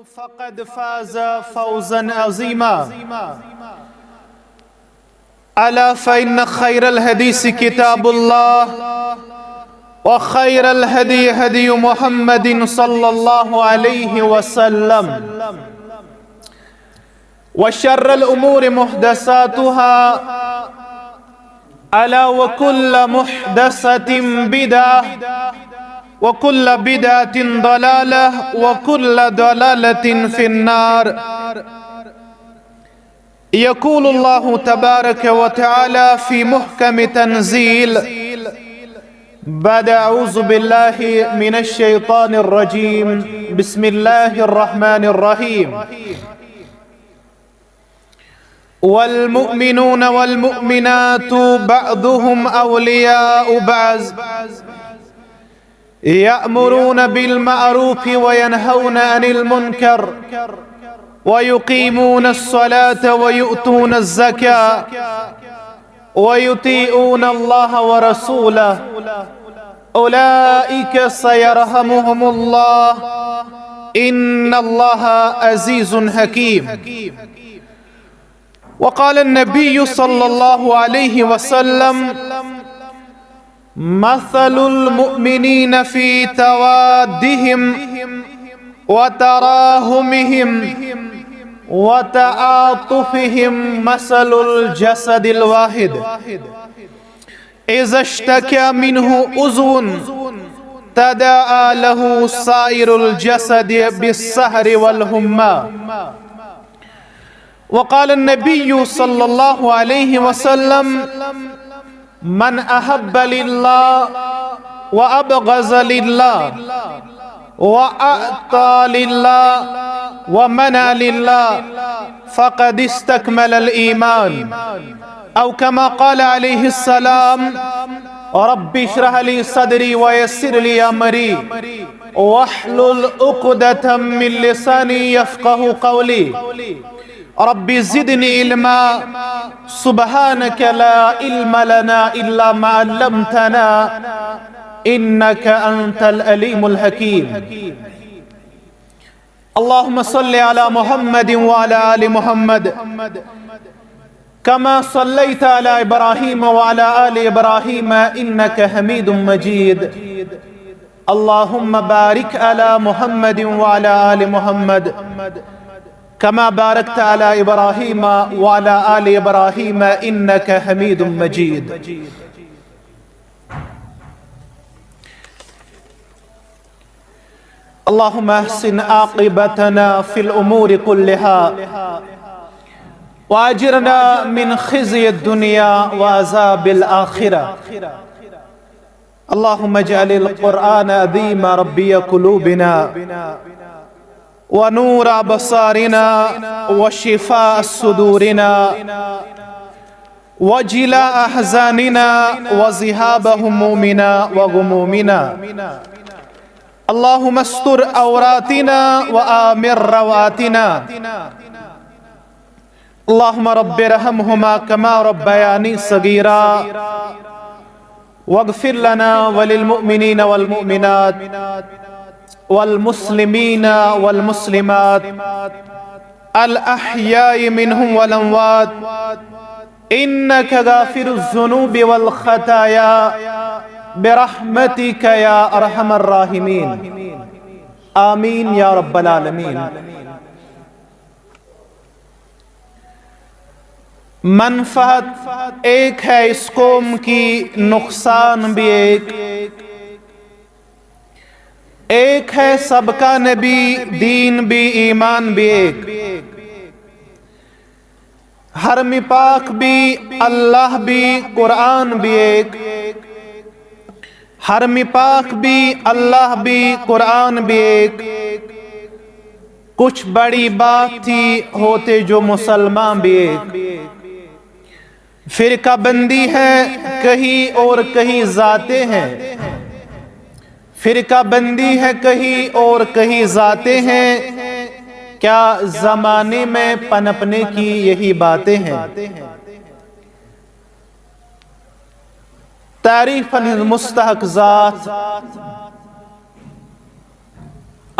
فقد فاز فوزا عظيما. ألا فإن خير الحديث كتاب الله وخير الهدي هدي محمد صلى الله عليه وسلم وشر الأمور محدثاتها ألا وكل محدثة بدعة وكل بدعة ضلالة وكل ضلالة في النار. يقول الله تبارك وتعالى في محكم تنزيل بعد أعوذ بالله من الشيطان الرجيم بسم الله الرحمن الرحيم. والمؤمنون والمؤمنات بعضهم أولياء بعض يأمرون بالمعروف وينهون عن المنكر ويقيمون الصلاة ويؤتون الزكاة ويطيعون الله ورسوله أولئك سيرحمهم الله إن الله عزيز حكيم. وقال النبي صلى الله عليه وسلم مثل المؤمنين في توادهم وتراهمهم وتعاطفهم مثل الجسد الواحد إذا اشتكى منه عضو تداعى له سائر الجسد بالسهر والهمة. وقال النبي صلى الله عليه وسلم من أحب لله وأبغض لله وأعطى لله ومنع لله فقد استكمل الإيمان. أو كما قال عليه السلام رب اشرح لي صدري ويسر لي أمري واحلل عقدة من لساني يفقه قولي رب زدني علما سبحانك لا علم لنا إلا ما علمتنا إنك أنت العليم الحكيم. اللهم صل على محمد وعلى آل محمد كما صليت على إبراهيم وعلى آل إبراهيم إنك حميد مجيد. اللهم بارك على محمد وعلى آل محمد كما باركت على إبراهيم وعلى آل إبراهيم إنك حميد مجيد. اللهم احسن عاقبتنا في الأمور كلها وأجرنا من خزي الدنيا وعذاب الآخرة. اللهم اجعل القرآن عظيم ربي قلوبنا ونور أبصارنا وشفاء صدورنا وجلاء أحزاننا وذهاب همومنا وغمومنا. اللهم استر عوراتنا وآمن رواتنا. اللهم رب ارحمهما كما ربياني صغيرا واغفر لنا وللمؤمنين والمؤمنات والمسلمين والمسلمات الأحياء منهم والأموات إنك غافر الذنوب والخطايا برحمتك يا أرحم الراحمين. آمين या रब्बल आलमीन. मनफात एक है इस कौम की, नुकसान भी एक है सबका नबी, दीन भी ईमान भी एक. हरम पाक भी, अल्लाह भी, कुरान भी एक. हरम पाक भी, अल्लाह भी, कुरान भी एक. कुछ बड़ी बात थी होते जो मुसलमान भी एक. फिरका बंदी है कहीं और कहीं जाते हैं. फिरका बंदी है कहीं और कहीं जाते हैं. क्या जमाने में पनपने की यही बातें हैं. तारीफन मुस्तहक ज़ात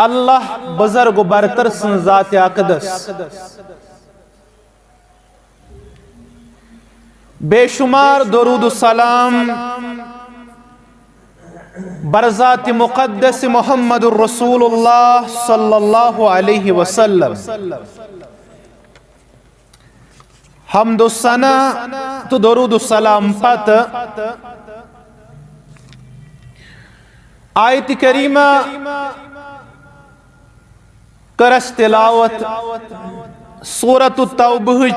अल्लाह बुजुर्ग बरतर सं ज़ात अक़दस बेशुमार दरूद सलाम बरज़ात मुक़द्दस मुहम्मदुर रसूलुल्लाह सल्लल्लाहु अलैहि वसल्लम हम्दु सना तो दरूद सलाम पत आयत करीमा करस तिलावत सूरत तौबह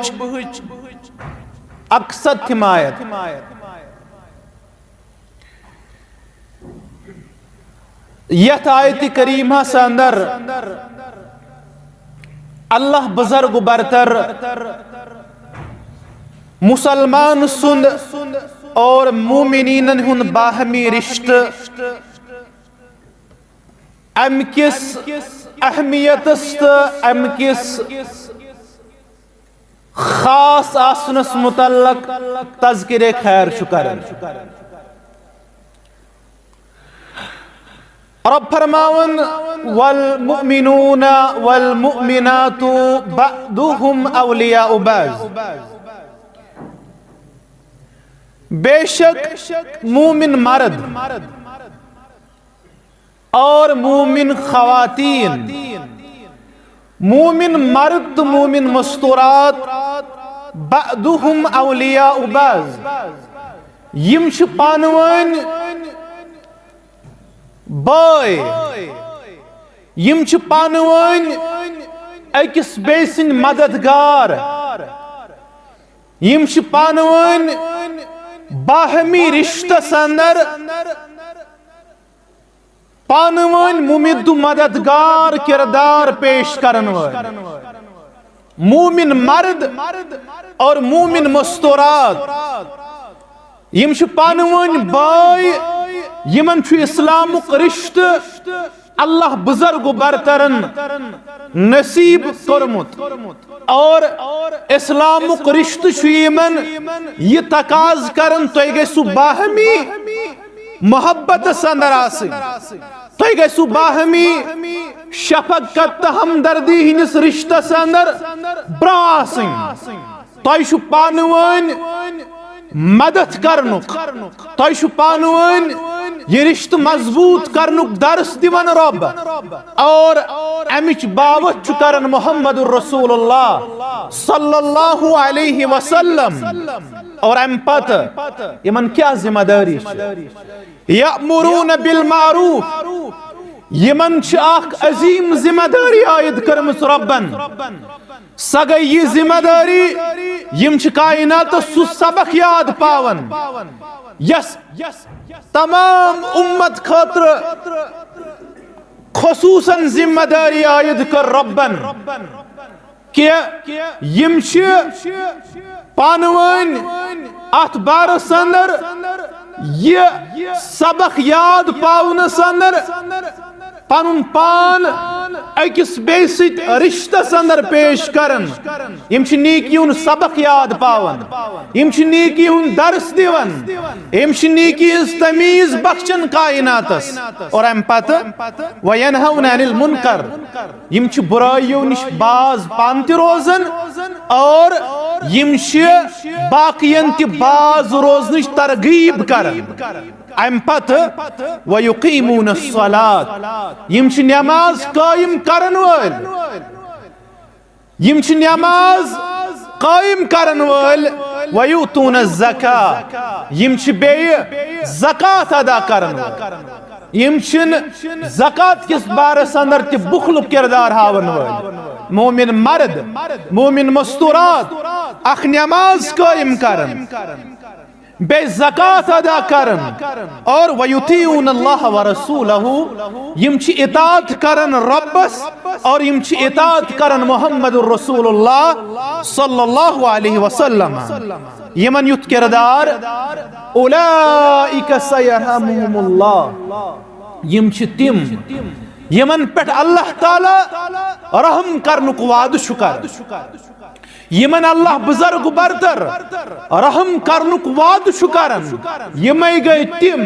अक्सत हिमायत यथ आयत करीमा से अंदर अल्लाह बुजुर्ग बरतर मुसलमान सुंद और मुमिनीन हुन बाहमी रिश्त अम किस अहमियत अम किस खास आसनस मुतल्लक तज़किरे खैर शुकर रब फरमावन वल मुमिनून वल मुमिनातु बअदुहुम औलियाउ बाज़ बेशक मूमिन मर्द और मूमिन खवातीन मूमिन मर्द मूमिन मस्तूरात बअदुहुम औलियाउ बाज़ यिम छ पानवन बाय यिम छ पानवन अकिस बेसिन मददगार यिम छ पानवन बाहमी रिश्तस अंदर पानवन मुमिदु मददगार किरदार पेश करन मूमिन मर्द और मूमिन मस्तूरात यिम छ पानवन बाय यमन छु इस्लामुक रिश्त अल्लाह बुजुर्ग बरतरन नसीब करमुत और इस्लामुक रिश्त छु यमन ये तकाज करन तो गसु बाहमी मोहब्बत अंदर आसिन तो गसु बाहमी शफकत हमदर्दी हिंदिस रिश्तस अंदर ब्रा आसिन तो छु पानवन मदद करनुक तो पानवन ये रिश्त मजबूत करनुक दर्स दिवन रब और अमिच बावत करन मुहम्मदुर रसूलुल्लाह सल्लल्लाहु अलैहि वसल्लम और अम पत यमन क्या जिम्मेदारी यअमुरून बिल मारूफ यमन छ अजीम जिम्मेदारी आयद करमस रब्बन स गई ये जिम्मेदारी यम छ कायनात सु सबक याद पावन यस तमाम उम्मत खातर खुसूसन जिम्मेदारी आयद कर रब्बन कि यम छ पानवन अथ बारस अंदर ये सबक याद पावनस अंदर पनुन पान अकिस बेस रिश्तस अंदर पेश करन यम छ नीकी हुन सबक याद पावन यम छ नीकी हुन दर्स दिवन यम छ नीकी तमीज बख्शन कायनातस और अम पत वयनहौन अनिल मुनकर यम छ बुराइयों निश बाज पान त रोजन और यम छ बाकियन त बाज रोजनिश तरगीब करन अम पत वयुकीमून अस्सलात यम छ नमाज कायम करन वल यम छ नमाज कायम करन वल वयुतून ज़का यम छ बे ज़कात अदा करन वल यम छ ज़कात किस बारस अंदर त बुखल किरदार हावन वल मोमिन मर्द मोमिन मस्तूरात अख नमाज कायम करन बे ज़कात अदा करन और वयुतीउन अल्लाह व रसूलहु यम छ इताअत करन रब्बस और यम छ इताअत करन मुहम्मदुर रसूलुल्लाह सल्लल्लाहु अलैहि वसल्लम यमन युत किरदार उलाइका सयरहमुहुमुल्लाह यम छ तिम यमन पेट अल्लाह ताला रहम करनुक वाद शुकर यमन अल्लाह बुजुर्ग बरतर रहम करनुक वाद शुकरन यमई गई तिम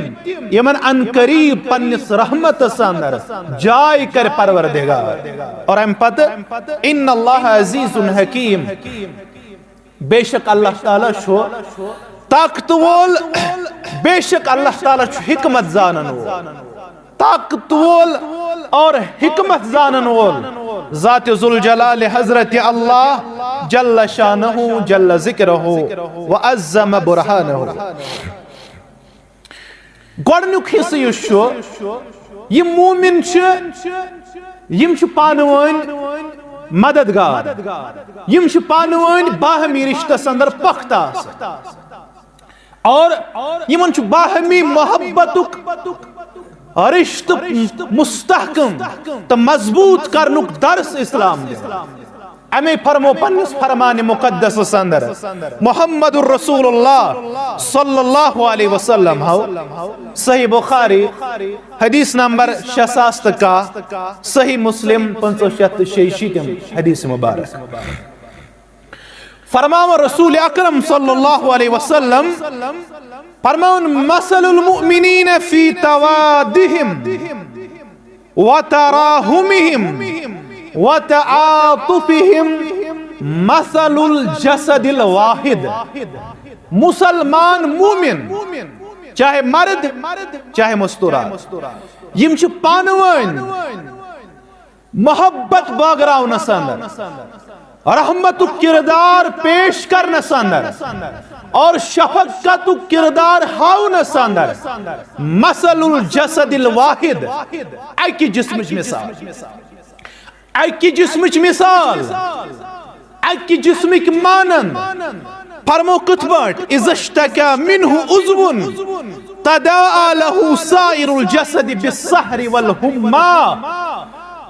यमन अनकरीब पन्निस रहमत अंदर जाय कर परवरदिगार। और अम पत इन्नल्लाह अजीजुन हकीम, बेशक अल्लाह ताला छो ताकत वोल, बेशक अल्लाह ताला छो हिकमत जानन वोल, ताकत वोल और हिकमत जानन वोल। ज़ात जुल जलाल हजरत अल्लाह जल्ल शानहु जल्ल ज़िक्रहु व अज़्ज़म बुरहानहु। गोडनुक हिस्स युस छो ये मोमिन यम पानवन मददगार, यम पानवन बाहमी रिश्तस अंदर पख्ता और यमन बाहमी मोहब्बतुक रिश्त मुस्तहकम तो मजबूत करनुक दर्स इस्लाम दे। अमे फरमो पन्निस फरमान मुकद्दस अंदर मुहम्मदुर रसूलुल्लाह सल्लल्लाहु अलैहि वसल्लम हाउ सही बुखारी हदीस नंबर 66 का, सही मुस्लिम 586 हदीस मुबारक। फरमाओ रसूल अकरम सल्लल्लाहु अलैहि वसल्लम फरमाउन मसलुल मुमिनीन फी तवादिहिम व तराहुमिहिम व तआतुफिहिम मसलुल जसदिल वाहिद। मुसलमान मुमिन चाहे मर्द चाहे मुस्तुरा यम छु पानवन मोहब्बत बागरावनस अंदर, रहमत किरदार पेश करनस अंदर और शफकत किरदार हाउनस अंदर। मसलुल जसदिल वाहिद, अकि जिस्मच मिसाल, अकि जिस्मच मिसाल, अकि जिस्मिक मानन। फरमो कुथ पट इज़श्तका मिन्हु उज़वुन तदाअ लहु साइरुल जसदि बिस्सहरि वल हुम्मा।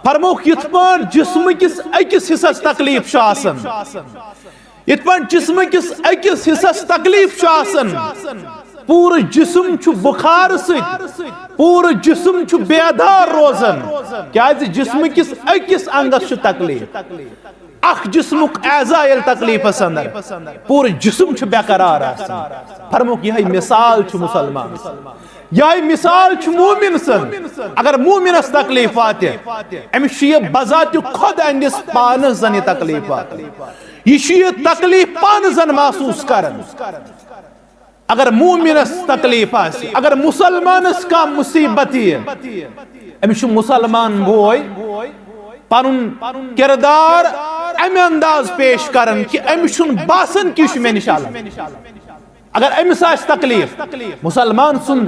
फरमो युथ पान जिस्म किस अकिस हिस्सस तकलीफ आसन, युथ पान जिस्म किस अकिस हिस्सस तकलीफ आसन, पूरा जिस्म छु बुखार सत, पूरा जिस्म छु बेदार रोजन। क्या जिस्म किस अकिस अंगस छु तकलीफ, अख जिस्मुक एजा येल तकलीफ अंदर पूरा जिस्म छु बेकरार आसन। फरमो यह मिसाल छु मुसलमान, यह मिसाल छु मोमिन सन। अगर मोमिनस तकलीफ आते अमिश बजात खुद अंदिस पान जन तकलीफ यह तकलीफ पान जन महसूस करन। अगर मोमिनस तकलीफ आसे, अगर मुसलमानस का मुसीबत अमिश मुसलमान बोय पनुन किरदार अमे अंदाज पेश करन कि अमिश बासन कि मे निश। अगर अमिस तकलीफ मुसलमान सुन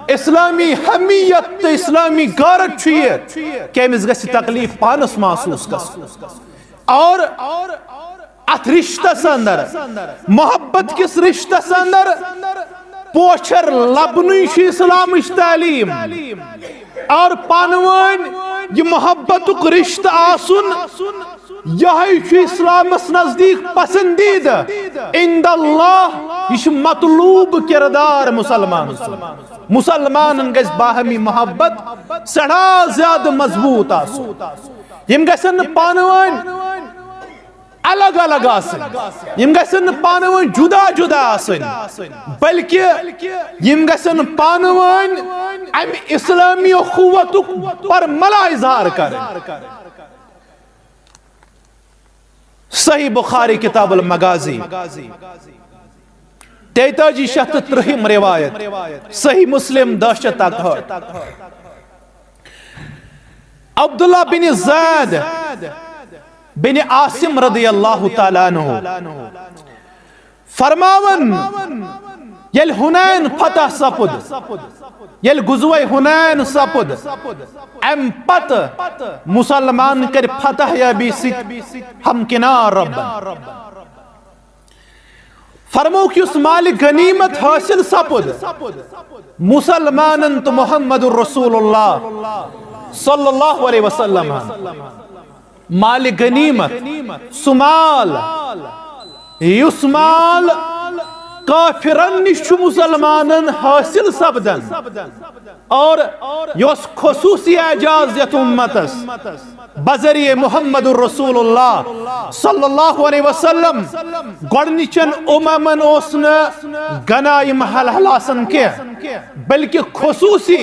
इस्लामी हमीयत तो इस्लामी गारत कि अमिस गस तकलीफ पानस महसूस और अथ रिश्तस अंदर मोहब्बत किस रिश्तस अंदर पोछर लबन इस्लाम तालीम और पानवन ये मोहब्बतुक रिश्त आसुन यह इस्लामस नजदीक पसंदीदा इंदल्लाह यह मतलूब किरदार मुसलमान। मुसलमान गस बाहमी मोहब्बत सड़ा ज्यादा मजबूत आसु, यम गसन पानवन अलग अलग आसन, यम गसन पानवन जुदा जुदा आसन, बल्कि यम गसन पानवन अम इस्लामी अखुवतुक पर मला इजहार कर। सही बुखारी किताबुल मगाजी 4330 रिवायत, सही मुस्लिम 10 अब्दुल्ला बिन ज़ैद बिन आसिम रदियल्लाहु ताला अन्हु फरमावन यल हुनैन फतह सपुद, यल गुज़वे हुनैन सपुद अम पत मुसलमान कर फतह या बीसी हम किनार रब। फरमो कि उस माल गनीमत हासिल सपुद मुसलमान तो मुहम्मदुर रसूलुल्लाह सल्लल्लाहु अलैहि वसल्लम माल गनीमत सुमाल युस्माल काफिरन निश मुसलमानन हासिल सपदन और योस खुसूसी एजाज यत उम्मतस बजरिए मुहम्मदुर रसूलुल्लाह सल्लल्लाहु अलैहि वसल्लम गोडनिचन उममन ओस न गनाइम हलहलासन के बल्कि खुसूसी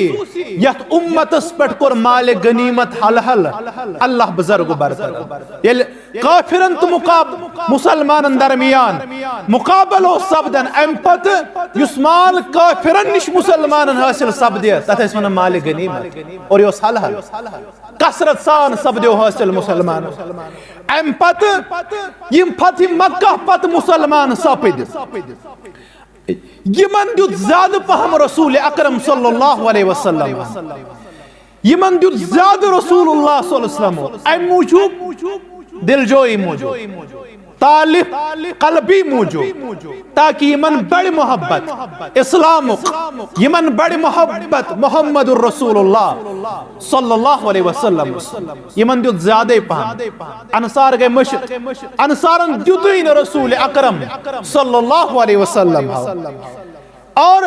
यत उम्मतस पेट कोर माल गनीमत हलहल अल्लाह बुजुर्ग बरतर ये काफिरन तो मुसलमानन दरमियान मुकाबल हो सब्दन अमपत युस माल काफिरन निश मुसलमानन हासिल सब्दे तथ वन माल गनीमत और यो हलहल कसरत सान सब्दो हासिल मुसलमान अमपत यम फतह मक्का पत मुसलमान सपद यमन दुत ज्यादा पहम रसूल अकरम सल्लल्लाहु अलैहि वसल्लम यमन दुत ज्यादा रसूलुल्लाह सल्लल्लाहु अलैहि वसल्लम अम मूजूब दिलजोई मूजूब तालिफ कल्बी मूजूब ताकि यमन बड़ी मोहब्बत इस्लाम यमन बड़ी मोहब्बत मुहम्मदुर रसूलुल्लाह सल्लल्लाहु अलैहि वसल्लम यमन दुत ज्यादा पहम अंसार गए मशर अंसारन दुतई न रसूल अकरम सल्लल्लाहु अलैहि वसल्लम और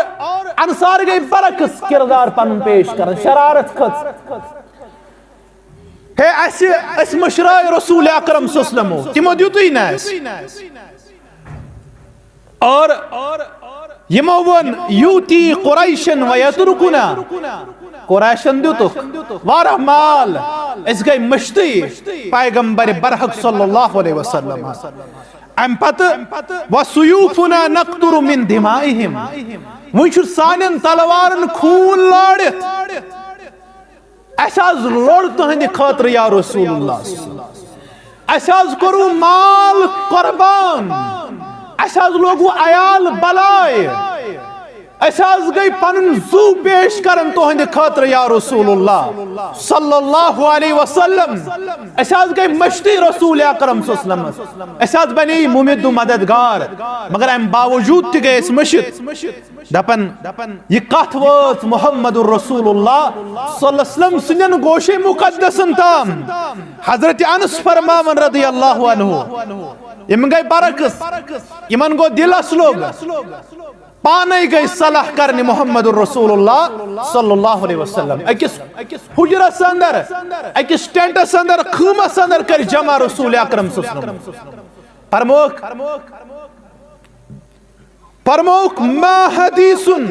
अंसार गए बरकस किरदार पन पेश कर शरारत खत है ऐसे मशराय रसूल अकरम सल्लल्लाहु अलैहि वसल्लम तिमो दुतई न और यमो वन यूती कुरैशन व यतरुकुना कुरैशन दुतुक वारह माल इस गई मश्ती पैगंबर बरहक सल्लल्लाहु अलैहि वसल्लम अमपत वसुयूफुना नक्तुरु मिन दिमाइहिम वुछ सानन तलवारन खून लाड़ित असाज लोड़ तुहंद खातर या रसूलुल्लाह असाज करू माल कुर्बान असाज लोगु अयाल बलाय असाज गई पन जू पेश करन तुहंद खातर या रसूलुल्लाह सल्लल्लाहु अलैहि वसल्लम असाज गई मश्ती रसूल अकरम सल्लल्लाहु अलैहि वसल्लम असाज बनी मुमिद मददगार मगर अम बावजूद ति गए इस मशिद दपन ये कथ वत मुहम्मदुर रसूलुल्लाह सल्लल्लाहु अलैहि वसल्लम सुनन गोशे मुकद्दसन ताम हजरत अनस फरमावन रदियल्लाहु अन्हु यम गई बरकस यमन गो दिल असलोग पाने गई सलाह करने मुहम्मदुर रसूलुल्लाह सल्लल्लाहु अलैहि वसल्लम अकिस हुजरस अंदर अकिस टेंटस अंदर खूमस अंदर कर जमा रसूल अकरम सल्लल्लाहु अलैहि वसल्लम परमोक मा हदीसुन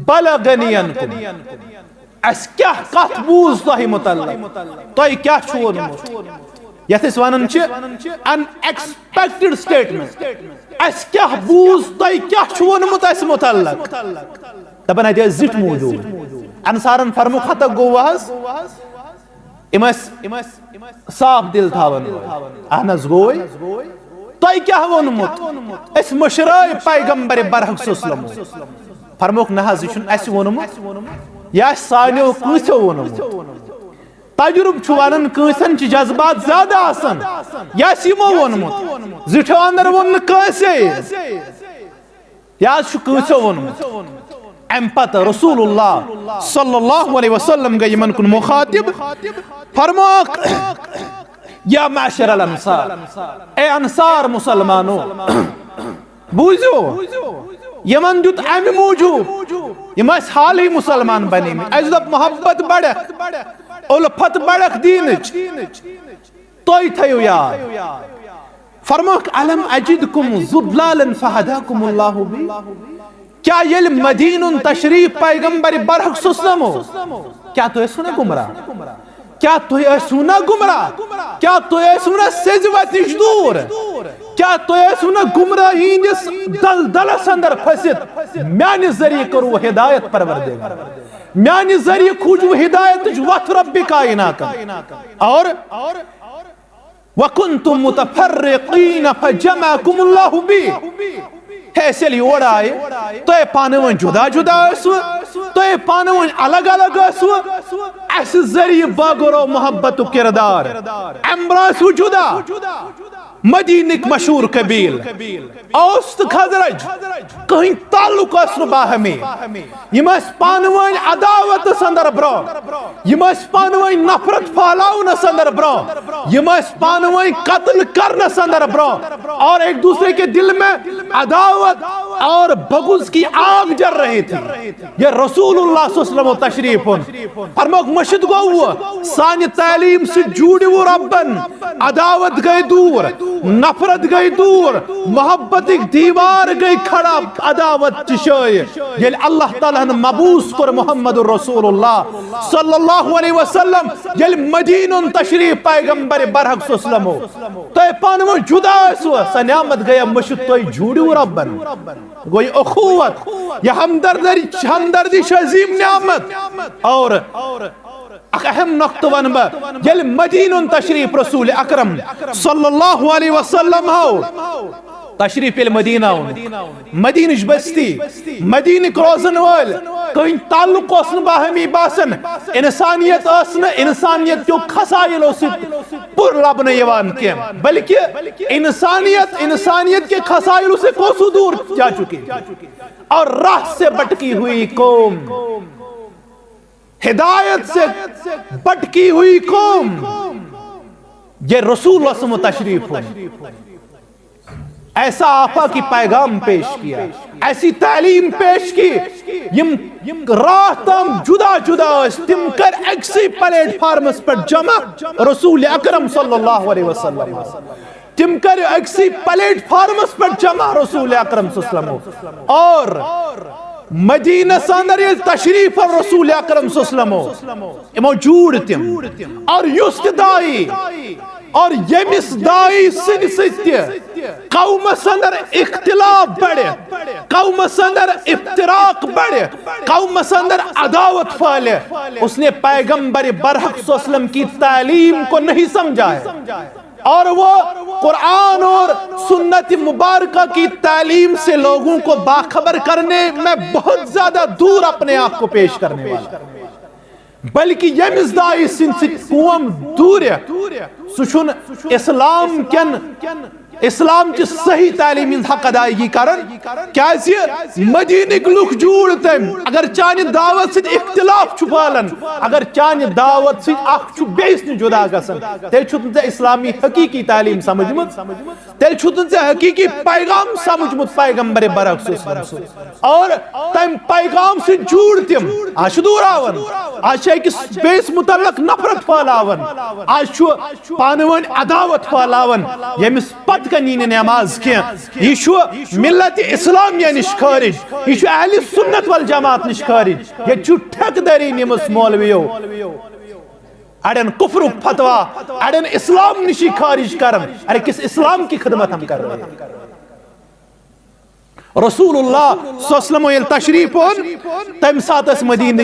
बलगनियन अस क्या कथ बूज तोहि मुतल्लिक तोहि क्या छु वोनमुत यथ वनन अनएक्सपेक्टेड स्टेटमेंट अस क्या बूज तोहि क्या छु वोनमुत अस मुतल्लिक दपन अत जिट मौजूद अंसारन फरमु खत गो वहस इमस साफ दिल थावन अहनस गोय तोहि क्या वोनमुत अस मशराय पैगंबर बरहक सल्लल्लाहु अलैहि वसल्लम फरमुक नहज यह अस वोनमुत या सानियो कंसो वोनमुत तजुर्ब छु वनन कंसन च जज्बात ज्यादा आसन या यमो वोनमुत जिठो अंदर वोन कंसे या छु कंसो वोनमुत अम पत रसूलुल्लाह सल्लल्लाहु अलैहि वसल्लम गए यमन कुन मुखातिब फरमाक या माशर अल अंसार ए अंसार मुसलमानो बूझो यमन दुत अम मूजूब यम हाल ही मुसलमान बने अजदब मोहब्बत बढ़क उल्फत बढ़क दीन तोय थयो यार फरमाक अलम अजिदकुम जुदलालन फहदाकुमुल्लाहु बि क्या ये मदीनुन तशरीफ पैगंबर बरहक सल्लल्लाहु क्या तो सुना गुमराह क्या तो सुना गुमराह क्या तो सुना सेजवत दूर क्या तो सुना गुमराही दलदलस अंदर फसित म्यानि जरिए करू हिदायत परवरदिगार म्यानि जरिए खूजू हिदायत वत रब्बि कायनात और वकुंतुम मुतफर्रिकीन फजमाकुमुल्लाहु बि हैसल योड़ आए तो पाने वन जुदा जुदा तो पाने वन अलग अलग अस जरिए बागरो मोहब्बत किरदार अमरास जुदा मदीनिक मशहूर कबील औस तो खजरज कहीं ताल्लुक बाहमी यम पान वन अदावत संदर ब्रो यम पान वन नफरत फैलावन संदर ब्रो यम पान वन कत्ल करने संदर ब्रो और एक दूसरे के दिल में अदावत और बगुज की आग जल रही थी। ये रसूलुल्लाह सल्लल्लाहु अलैहि वसल्लम तशरीफ फरमाओ मस्जिद गो सानि तालीम से जुड़ो रब्बन, अदावत गई दूर, नफरत गई दूर, मोहब्बत दीवार गई खड़ा अदावत चिशोय। ये अल्लाह ताला ने मबूस कर मोहम्मद रसूलुल्लाह सल्लल्लाहु अलैहि वसल्लम ये मदीन तशरीफ पैगंबर बरहक सल्लल्लाहु अलैहि वसल्लम तो पान जुदा सनियामत गया मस्जिद तो जुड़ो रब्बन गई अखुवत यह हमदर्दी शजीम नियामत। और अहम नक्त वन बह ये मदीन तशरीफ रसूल अकरम सल्लल्लाहु अलैहि वसल्लम तशरीफ मदीना मदीन बस्ती मदीन रोजन वाल कहीं ताल्लुक बाहमी बासन इंसानियत इंसानियत क्यों खसाइलों से पुर लबन कह बल्कि इंसानियत के खसाइलों से कोसों दूर जा चुकी और राह से भटकी हुई कौम, हिदायत से भटकी हुई कौम ये रसूल तशरीफ ऐसा आफा की पैगाम पेश किया, ऐसी तालीम पेश की यम राह तम जुदा जुदा तिम कर एक्सी प्लेटफार्मस पर जमा रसूल अकरम सल्लल्लाहु अलैहि वसल्लम तिम कर एक्सी प्लेटफार्मस पर जमा रसूल अकरम सल्लल्लाहु अलैहि वसल्लम और मदीना संदर ये तशरीफ रसूल अकरम सल्लल्लाहु अलैहि वसल्लम मौजूद तिम और युस्तदाई और यमिस दाई सत्य कौम संदर इख्तिलाफ बढ़े, कौम संदर इफ्तिराक बढ़े, कौम संदर अदावत फैले। उसने पैगंबर बरहक सल्लम की तालीम को नहीं समझा है और वो कुरान और सुन्नत मुबारका की तालीम से लोगों को बाखबर करने में बहुत ज्यादा दूर अपने आप को पेश करने वाला, बल्कि यमिस दाई कौम दूर सुन इस्लाम कन इस्लाम की सही तालीम हक अदायगी करन क्या मदीनिक लुक जुड़ तम अगर चान दावत से इख्तिलाफ छुपालन अगर चान दावत से अख बेस जुदा गसन तेल छुत इस्लामी हकीकी तालीम समझमुत तेल छुत हकीकी पैगाम समझमुत पैगंबर बरक और तम पैगाम से जुड़ तम आज दूर आवन आज बेस मुतल्लक नफरत फैलावन आज पानवन अदावत फैलावन यमिस पत कनीन नमाज यह मिल्लत इस्लामिया निश खारिज यह अहले सुन्नत वल जमात निश खारिज ये ठेकेदारी निमस मौलवियों अड़न कुफ्र फतवा अड़न इस्लाम निशी खारिज करन। अरे किस इस्लाम की खिदमत हम कर रहे हैं? रसूलुल्लाह सल्लल्लाहु अलैहि वसल्लम तशरीफ तम सात मदीन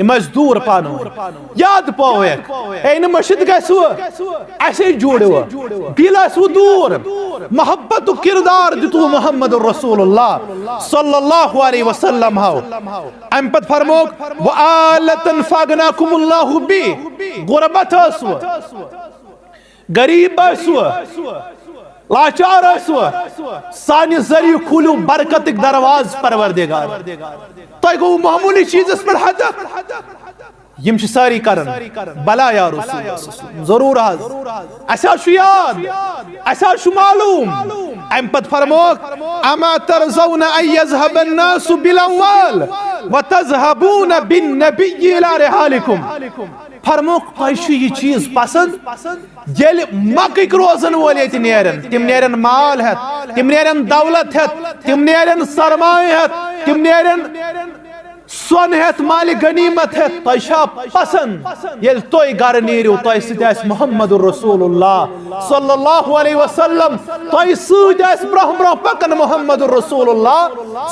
मजदूर पान याद पावे इन मस्जिद गो ऐसे जुड़ो दिल दूर मोहब्बत किरदार दितु मोहम्मद रसूलुल्लाह सल्लल्लाहु अलैहि वसल्लम अम पत फरमोक व आलतन फगनाकुमुल्लाहु बि गुरबत गरीब लाचार सानि जरिए खुलू बरकत दरवाज परवरदिगार तो गो मामूली चीज पर हद यम सारी करन बला या रसूल जरूर याद मालूम अम पत फरमोक अमा तरज़ौन अन यज़हब अन्नास बिल अम्वाल व तज़हबून बिन नबी इला रिहालिकुम फरमोक यह चीज पसंद ये मक रोजन वोल नेरन तिम नेरन माल हेत तिम नेरन दौलत हेत तिम नेरन सरमाए हेत तिम नेरन सोन हेत माल गनीमत हेत तशा पसंद ये तोय गर नीरू तोय सत मोहम्मद रसूलुल्लाह सल्लल्लाहु अलैहि वसल्लम तोय सत ब्रह ब्रह पकन मोहम्मद रसूलुल्लाह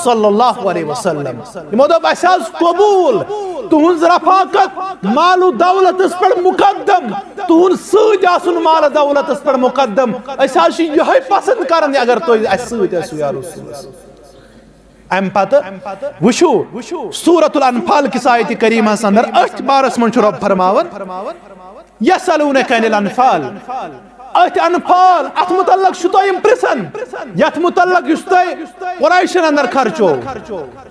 सल्लल्लाहु अलैहि वसल्लम यमो दोप कबूल तुहज रफाकत माल दौलत पर मुकद्दम तुहन सत माल दौलत पर मुकद्दम यह पसंद कर अगर तुम या रसूल। अम पत वुशु सूरतुल अनफाल किस आयत करीमा अंदर अथ बारस मन रब फरमावन यसअलूनक अनिल अनफाल अथ अनफाल अथ मुतल्लक शुतोयम प्रसन यथ मुतल्लक युस्तय कुरैशन अंदर खर्चो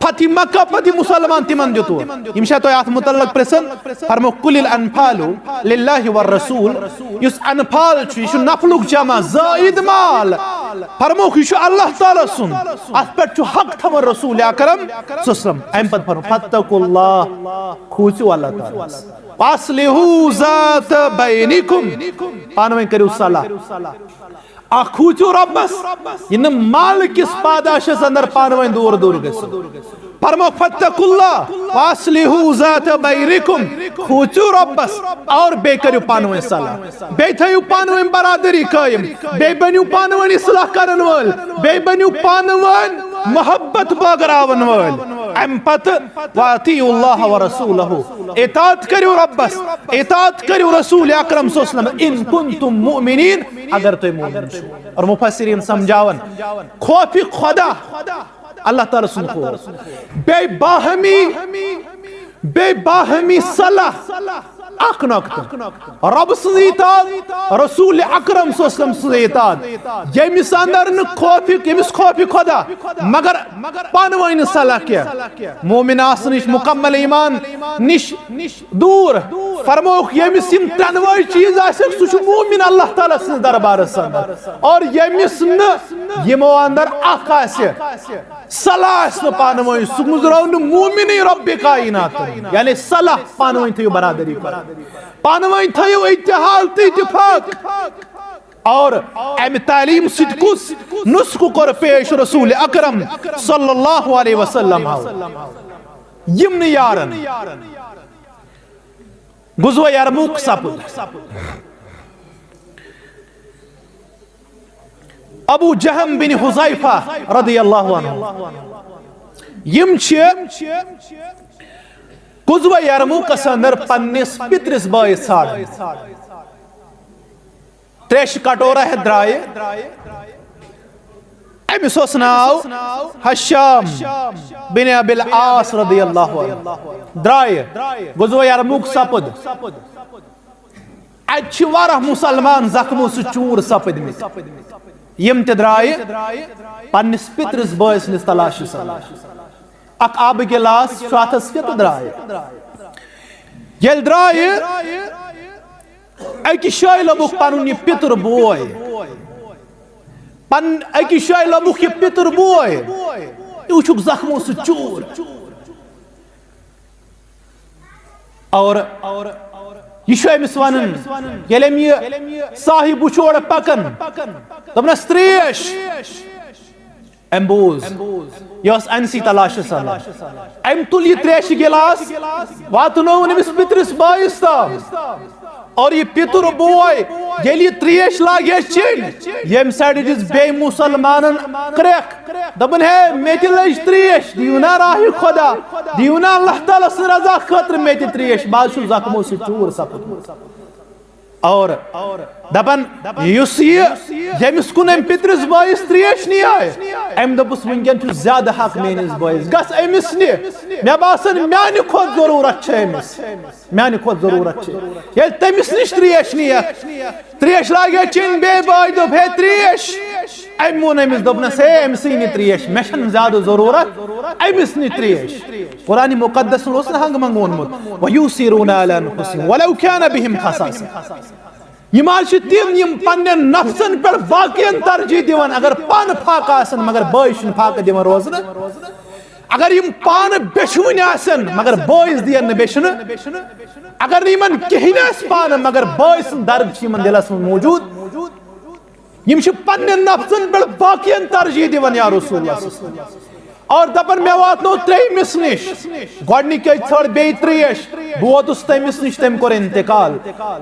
फति मक्का फति मुसलमान तिमन दितु यमशा तो अथ मुतल्लक प्रसन फरमो कुलिल अनफालु लिल्लाहि वर रसूल युस अनफाल छु नफलुक जमा जायद माल फरमो यह अल्लाह ताला सुन अत पे हक थवन रसूल अकरम सल्लल्लाहु अलैहि वसल्लम फरमो फत्तकुल्लाह खूचु अल्लाह ताला वास्लिहू ज़ात बैनिकुम पानवे करू सलाह खूचु रब्बस इन माल किस पादाशस अंदर पानवे दूर दूर गसो फरमो फत्तकुल्लाह वास्लिहू ज़ात बैनिकुम खूचु रब्बस और बे करू पानवे सलाह बे थयु पानवे बरादरी कायम बे बन्यु पानवे इस्लाह करन वल बे बन्यु पानवे मोहब्बत बागरावन वल अम पत वातीउल्लाह व रसूलहु इताअत करू रब्बस इताअत करू रसूल अकरम सल्लल्लाहु अलैहि वसल्लम इन कुंतुम मुमिनीन अगर तुम मोमिन छो और मुफस्सिरीन समझावन खौफ खुदा अल्लाह ताला सुन को बेबाहमी सलाह अख नक्त रब सजीताद रसूल अकरम सल्लल्लाहु यमिस अंदर न खौफ यमिस खौफ खुदा मगर पानवाइन सलाह क्या मोमिन आसनिश मुकम्मल ईमान निश दूर फरमो यमिस इन तनवाई चीज आसे सु मोमिन अल्लाह ताला सं दरबार अंदर और यमिस न यमो अंदर अख आसे सलाह न पानवाइन सु गुजरो न मोमिन रब कायनात यानी सलाह पानवाइन थयो बरादरी कर पानवाइन थयो इत्तेहाद इत्तेफाक और अम तालीम सिदकुस नुस्खु कर पेश रसूल अकरम सल्लल्लाहु अलैहि वसल्लम यमन यारन गुज़वा यरमुक सपुद अबू जहम बिन हुज़ैफा रदियल्लाहु अन्हु यम गुज़वा यरमुक अंदर पन्निस पितरिस बायस छाड़ त्रेश कटोरा है द्राय अमिस ओस नाव हश्शाम बिन अबिल आस रदियल्लाहु अन्हु द्राय गुज़वा यरमुक सपुद अच्छ वारह मुसलमान जख्मों से चूर सपद यम ते द्राय पन्निस पितरिस बायस निस तलाश अक आब गिलास स्वाथस के द्राय येल द्राय अकि शाय लबुक पनुन ये पितर बोय पन अकि शाय लबुक ये पितर बोय उछुक जख्मों से चूर और ये मिसवानन येलेम ये साहिब उछोड़ पकन तबना स्त्रेश एम्बोज यस अनसी तलाश अम तुल ये त्रेश गिलास वातनो नमिस पितरिस बायस और ये पितर बोय ये त्रेश लागे चेन यम साइड बे मुसलमानन क्रैक दबन है मेति लज त्रेश दियुना राह खुदा दियुना अल्लाह ताला सं रजा खतर मेति त्रेश बाशु जख्मों से चूर सपद और दबन युस यमिस कुन अम पितरिस बायस त्रेश नी आय अम दपुस वंकन छु ज्यादा हक मेनिस बायस गस अमिस नि मे बासन म्यानि खोत जरूरत छ अमिस म्यानि खोत जरूरत छ ये तमिस निश त्रेश नी त्रेश लागे चिन बे बाय दो भे त्रेश अम मोन अमिस दपनस है अमिस नि त्रेश मे छन ज्यादा जरूरत अमिस नि त्रेश कुरान मुकद्दस ओस न हंग मंग वोनमुत व युसिरूना अला अनफुसिहिम वलौ कान बिहिम खसासा यम पन्ने नफ्सन पे बाकियन तरजीह दिवन अगर पान फाक आसन मगर बाइश फाक दिवन रोजन अगर यम पान बेशुन आसन मगर बाइस दियन बेशुन अगर यमन कहिन पान मगर बाइस दर्द यमन दिलस मौजूद यम पन्ने नफ्सन पे बाकियन तरजीह दिवन या रसूलुल्लाह और दपन मे वातनो त्रेमिस निश गोडनिक छड़ बे त्रेश बोतुस तमिस निश तम कोर इंतकाल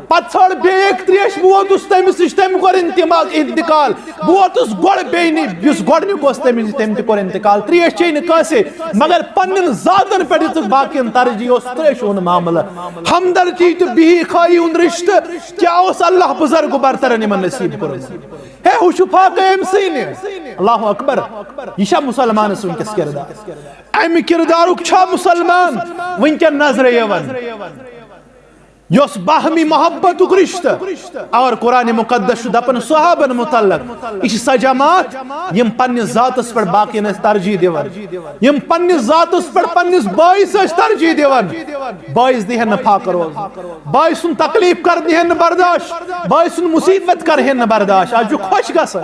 पत छड़ बे एक त्रेश बोतुस तमिस निश तम कोर इंतकाल बोतुस गोड बेनि युस गोडनिक ओस तमिस तम ते कोर इंतकाल त्रेश चेन कासे मगर पन्नन जातन पे दित बाकियन तरजीह ओस त्रेश उन मामला हमदर्दी तो बिही खाई उन रिश्ते क्या ओस अल्लाह बुजुर्ग बरतर निमन नसीब करो है हुशुफा कायम सीने अल्लाहु अकबर यशा मुसलमान सुन किस किरदार अम किरदारुक छा मुसलमान वंकन नजर यवन योस बाहमी मोहब्बत रिश्ते और कुरान मुकद्दस दपन सहाबन मुतल्लक इस सजामात यम पन्निस जातस पर बाकियन तरजीह दिवन यम पन्निस जातस पर पन्निस बाइस तरजीह दिवन बाइस दिहन फाक रोज बाइस सुन तकलीफ कर दिहन बर्दाश्त बाइस सुन मुसीबत कर हिन बर्दाश्त आज जो खुश गसन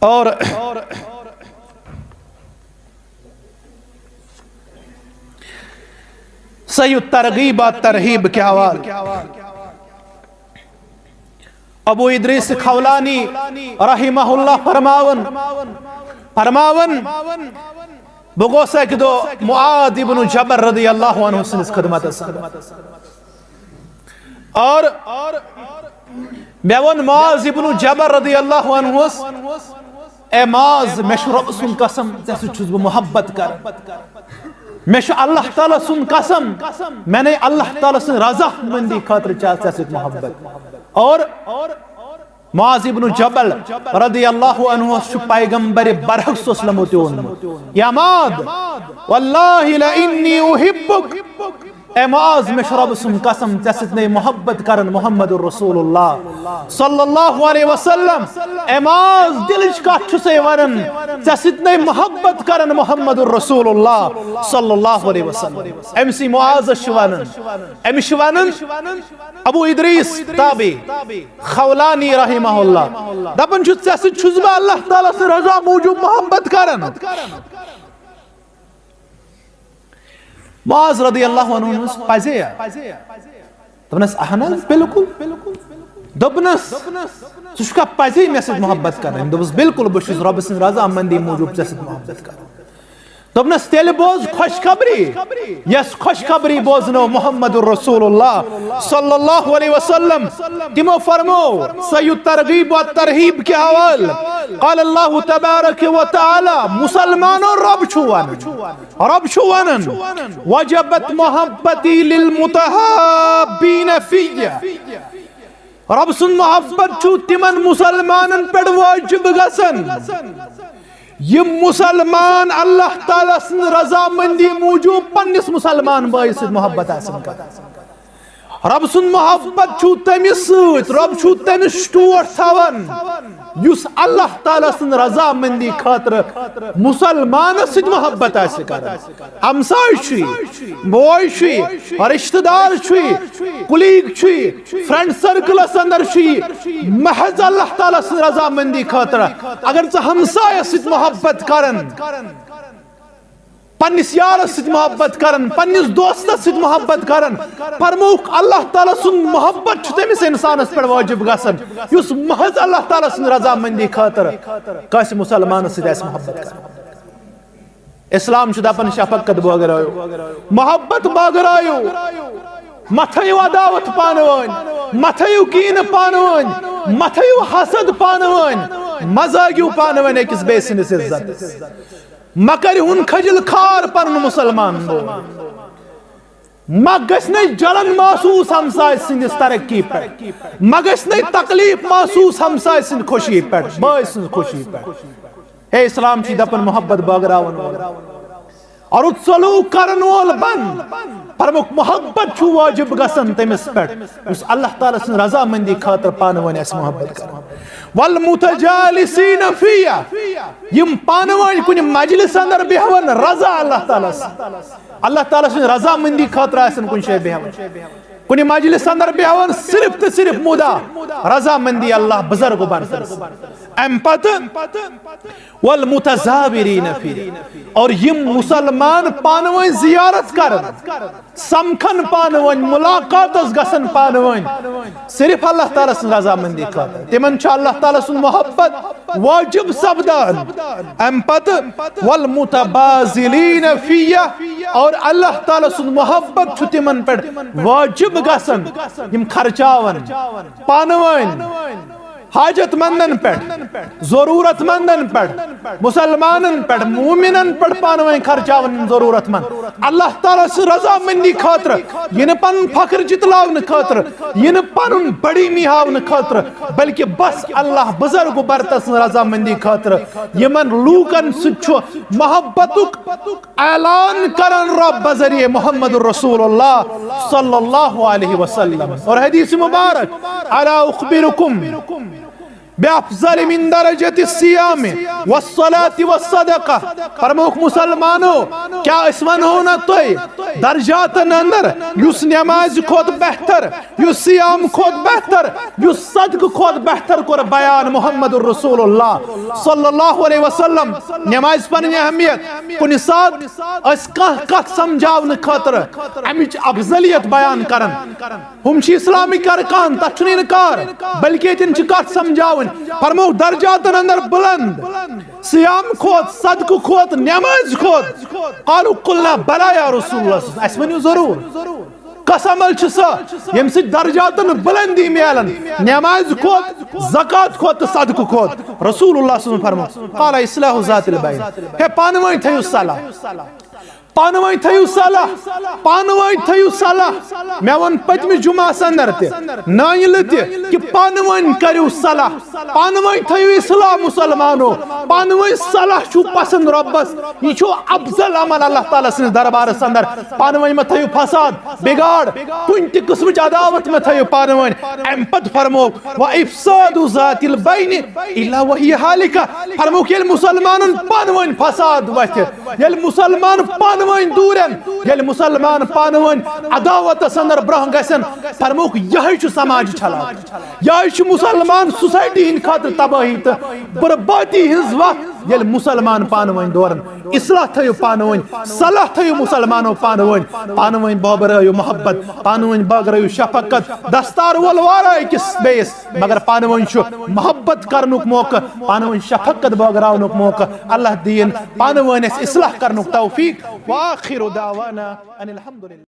और सही तरगीब तरहीब क्या हाल अबू इद्रीस खौलानी रहिमहुल्लाह फरमावन बगोस दो मुआद इब्न जबर रदियल्लाहु अन्हु सिंस खिदमत और मेवन मुआज इब्न जबर रदियल्लाहु अन्हु ए मुआज मशरब सुन कसम जैसे छुस मोहब्बत कर मैं अल्लाह ताला सुन कसम मैंने अल्लाह ताला से रजा मंदी खातिर चाहता से मोहब्बत और मुआज इब्न जबल रदियल्लाहु अन्हु पैगंबर बरहक सल्लल्लाहु अलैहि वसल्लम या मुआद वल्लाहि ला इन्नी उहिब्बुक ए मुआज मशरब सुन कसम जैसे मोहब्बत करन मुहम्मदुर रसूलुल्लाह सल्लल्लाहु अलैहि वसल्लम ए मुआज दिलच का छुसे वरन जैसे मोहब्बत करन मुहम्मदुर रसूलुल्लाह सल्लल्लाहु अलैहि वसल्लम एमसी मुआज शवानन अबू इद्रीस ताबी खौलानी रहिमहुल्लाह दपन छु जैसे छुजबा अल्लाह ताला से रजा मौजूद मोहब्बत करन मुआज रदियल्लाहु अन्हु पज़ेया दपनस अहनस बिल्कुल दपनस सुशका पज़े मे सत मोहब्बत करन दोपस बिल्कुल बह छुस रब सिन रजा मंदी मौजूद से मोहब्बत कर दपनस तेल बोज खुशखबरी यस खुशखबरी बोजनो मुहम्मदुर रसूलुल्लाह सल्लल्लाहु अलैहि वसल्लम तिमो फरमो सही तरगीब व तरहीब के हवाल قال الله تبارك وتعالى मुसलमानों रब छुवान वजबत मोहब्बती लिलमुतहाब्बीन फिय्या रब सुन मोहब्बत छु तिमन मुसलमानन पेड़ वाजिब गसन ये मुसलमान अल्लाह ताला सिन रजामंदी मौजूद पन्निस मुसलमान भाई से मोहब्बत आसन कर रब सुन मोहब्बत छु तमिस रब छु तमिस टोट थवन युस अल्लाह ताला सिन रजामंदी खातिर मुसलमान से मोहब्बत आस कर हमसाय छि बॉय छि रिश्तेदार छि कुलीग छि फ्रेंड सर्कल अंदर छि महज अल्लाह ताला सिन रजामंदी खातिर अगर च हमसाय से मोहब्बत करन पन्निस यार सित मोहब्बत करन पन्निस दोस्त सित मोहब्बत करन फरमौक अल्लाह ताला सुन मोहब्बत छु तमिस इंसानस पर वाजिब गसन युस महज अल्लाह ताला सुन रजामंदी खातिर कस मुसलमान सित आस मोहब्बत कर इस्लाम छु दपन शफकत बगरायो मोहब्बत बगरायो मथयु अदावत पानवन मथयु कीन पानवन मथयु हसद पानवन मजागियु पानवन एकस बेसिन इज्जत मकर उन खजल खार पर मुसलमान मगस नहीं जलन महसूस हमसाय सिंस तरक्की पे मगस नहीं तकलीफ महसूस हमसाय सिंस खुशी पे बाय सिंस खुशी पे हे इस्लाम की दपन मोहब्बत बगरावन और सलूक करन वोल बन प्रमुख मोहब्बत छु वाजिब गसन तमिस पे उस अल्लाह ताला सिन रजामंदी खातिर पानवन अस मोहब्बत कर वल मुतजालिसीन फिया यम पानवन कुन मजलिस अंदर बेहवन रजा अल्लाह ताला सिन रजामंदी खातिर आसन कुन शे बेहवन कुन मजलिस अंदर बेहवन सिर्फ तो सिर्फ मुदा रजामंदी अल्लाह बुजुर्ग बन अम पत वल मुतजाबिरीन फी और यम मुसलमान पानवन जियारत कर समखन पानवन मुलाकात गसन पानवन सिर्फ अल्लाह ताला सिन रजामंदी खातिर तिमन छ अल्लाह ताला सुन मोहब्बत वाजिब सब्दान अम पत वल मुतबाजिलीन फिया और अल्लाह ताला सुन मोहब्बत छु तिमन पर वाजिब गसन यम खर्चावन पानवन हाजतमंदन पे, जरूरतमंदन पे, मुसलमानन पे, मोमिनन पे पानवे खर्चावन जरूरतमंद अल्लाह ताला से रजामंदी खातर यह पन फख्र जितलावन खातर यह पन बड़ी मिहावन खातर बल्कि बस अल्लाह बुजुर्ग बरतस रजामंदी खातर यमन लूकन सु मोहब्बतुक ऐलान करन रब बजरिए मोहम्मद रसूलुल्लाह सल्लल्लाहु अलैहि वसल्लम। और हदीस मुबारक अला उखबिरुकुम बेअफ़ज़ल मिन दरजति सियाम वस्सलाति वस्सदका। प्रमुख मुसलमानों क्या इस वनो न तोय दर्जातन अंदर युस नमाज खोद बेहतर युस सियाम खोद बेहतर युस सदक खोद बेहतर कोर बयान मोहम्मद रसूलुल्लाह सल्लल्लाहु अलैहि वसल्लम। नमाज पढ़ने अहमियत कुनि साथ अस कह कथ समझावन खातर अमिच अफजलियत बयान करन हम छी इस्लामिक अरकान तछुन इनकार बल्कि तिन छ कथ समझावन प्रमुख दर्जातन अंदर बुलंद सियाम खोद सदक खोद नमाज खोद कालू कुलना बला या रसूलुल्लाह अस वनु जरूर कसमल छ स यम से दर्जातन बुलंदी मेलन नमाज खोद ज़कात खोद सदक खोद रसूलुल्लाह सल्लल्लाहु अलैहि वसल्लम फरमा काला इस्लाहु ज़ातिल बैन हे पानवई थयु सलाह पानवई थयु सलाह पानवई थयु सलाह मैं वन पतमि जुमा अंदर ते नाइल ते कि पानवई करियो सलाह पानवई थयु इस्लाम मुसलमानो पानवई सलाह छु पसंद रब्बस ये छु अफजल अमल अल्लाह ताला सिन दरबार अंदर पानवई में थयु फसाद बिगाड़ कुन ति किस्म अदावत में थयु पानवई एम पद फरमो व इफसादु ज़ातिल बैन इल्ला वही हालिका फरमो के मुसलमानन पानवई फसाद वथ यल मुसलमान पान दूरन ये मुसलमान पानवन अदावत अंदर ब्रह गसन फरमुक यह समाज छला यह मुसलमान सोसाइटी हिंद खातर तबाही तो बर्बादी हिंज वक्त ये मुसलमान पानवन दौरन इस्लाह थयो पानवन सलाह थयो मुसलमानो पानवन पानवन बाबरयो मोहब्बत पानवन बागरयो शफकत दस्तार वल वारा किस बेस मगर पानवन छु मोहब्बत करनुक मौका पानवन शफकत बागरावनुक मौका अल्लाह दीन पानवन इस्लाह करनुक तौफीक वाखिर दावाना अनिल हम्दुलिल्लाह।